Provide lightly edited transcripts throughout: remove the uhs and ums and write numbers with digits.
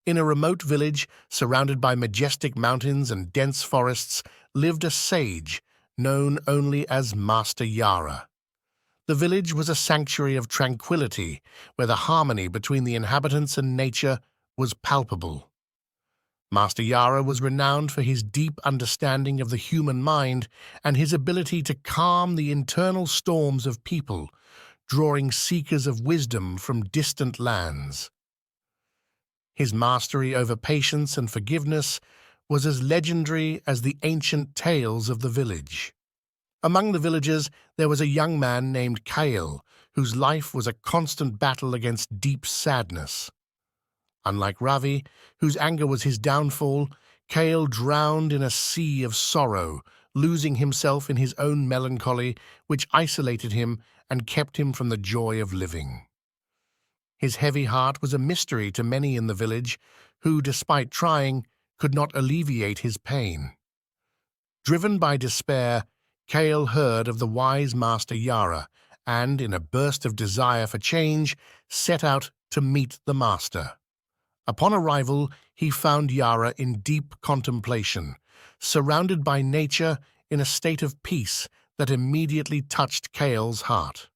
In a remote village surrounded by majestic mountains and dense forests lived a sage known only as Master Yara. The village was a sanctuary of tranquility where the harmony between the inhabitants and nature was palpable. Master Yara was renowned for his deep understanding of the human mind and his ability to calm the internal storms of people, drawing seekers of wisdom from distant lands. His mastery over patience and forgiveness was as legendary as the ancient tales of the village. Among the villagers, there was a young man named Kael, whose life was a constant battle against deep sadness. Unlike Ravi, whose anger was his downfall, Kael drowned in a sea of sorrow, losing himself in his own melancholy, which isolated him and kept him from the joy of living. His heavy heart was a mystery to many in the village, who, despite trying, could not alleviate his pain. Driven by despair, Kael heard of the wise Master Yara and, in a burst of desire for change, set out to meet the Master. Upon arrival, he found Yara in deep contemplation, surrounded by nature in a state of peace that immediately touched Kael's heart.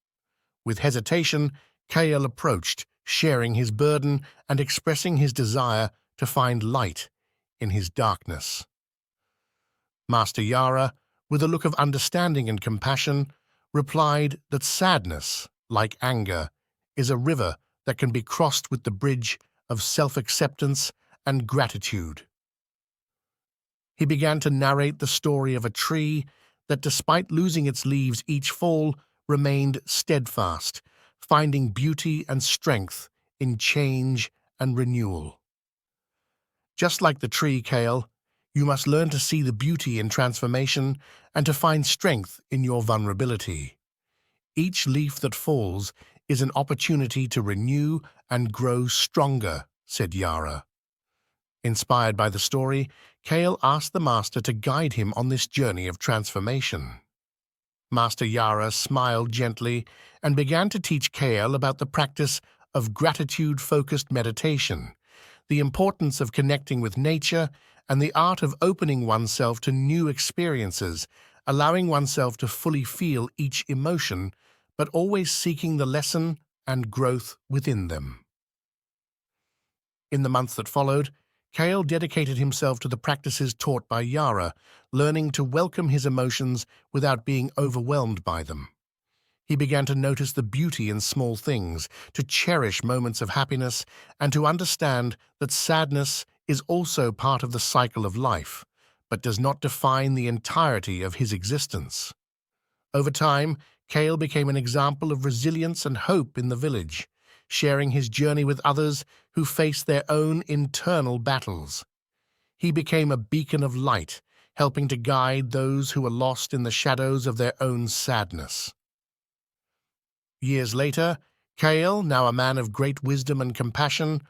With hesitation, Kael approached, sharing his burden and expressing his desire to find light in his darkness. Master Yara, with a look of understanding and compassion, replied that sadness, like anger, is a river that can be crossed with the bridge of self-acceptance and gratitude. He began to narrate the story of a tree that, despite losing its leaves each fall, remained steadfast, finding beauty and strength in change and renewal. Just like the tree, Kael, you must learn to see the beauty in transformation and to find strength in your vulnerability. Each leaf that falls is an opportunity to renew and grow stronger, said Yara. Inspired by the story, Kael asked the Master to guide him on this journey of transformation. Master Yara smiled gently and began to teach Kael about the practice of gratitude-focused meditation, the importance of connecting with nature, and the art of opening oneself to new experiences, allowing oneself to fully feel each emotion, but always seeking the lesson and growth within them. In the months that followed, Kael dedicated himself to the practices taught by Yara, learning to welcome his emotions without being overwhelmed by them. He began to notice the beauty in small things, to cherish moments of happiness, and to understand that sadness is also part of the cycle of life, but does not define the entirety of his existence. Over time, Kael became an example of resilience and hope in the village, sharing his journey with others who faced their own internal battles. He became a beacon of light, helping to guide those who were lost in the shadows of their own sadness. Years later, Kael, now a man of great wisdom and compassion,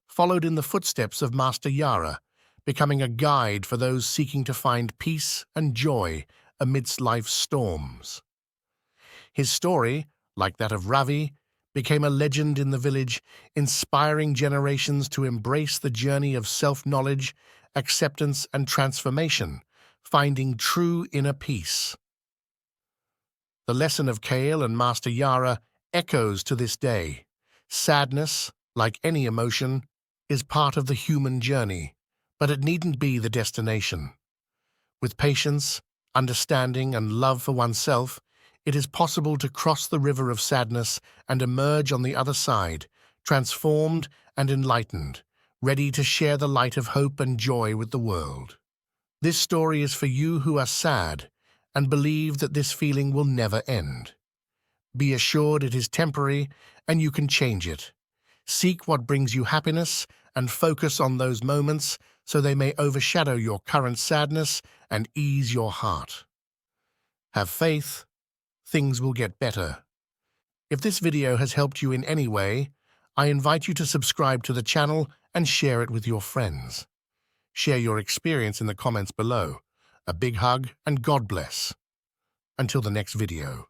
followed in the footsteps of Master Yara, becoming a guide for those seeking to find peace and joy amidst life's storms. His story, like that of Ravi, became a legend in the village, inspiring generations to embrace the journey of self-knowledge, acceptance, and transformation, finding true inner peace. The lesson of Kael and Master Yara echoes to this day. Sadness, like any emotion, is part of the human journey, but it needn't be the destination. With patience, understanding, and love for oneself, it is possible to cross the river of sadness and emerge on the other side, transformed and enlightened, ready to share the light of hope and joy with the world. This story is for you who are sad and believe that this feeling will never end. Be assured it is temporary and you can change it. Seek what brings you happiness and focus on those moments so they may overshadow your current sadness and ease your heart. Have faith. Things will get better. If this video has helped you in any way, I invite you to subscribe to the channel and share it with your friends. Share your experience in the comments below. A big hug and God bless. Until the next video.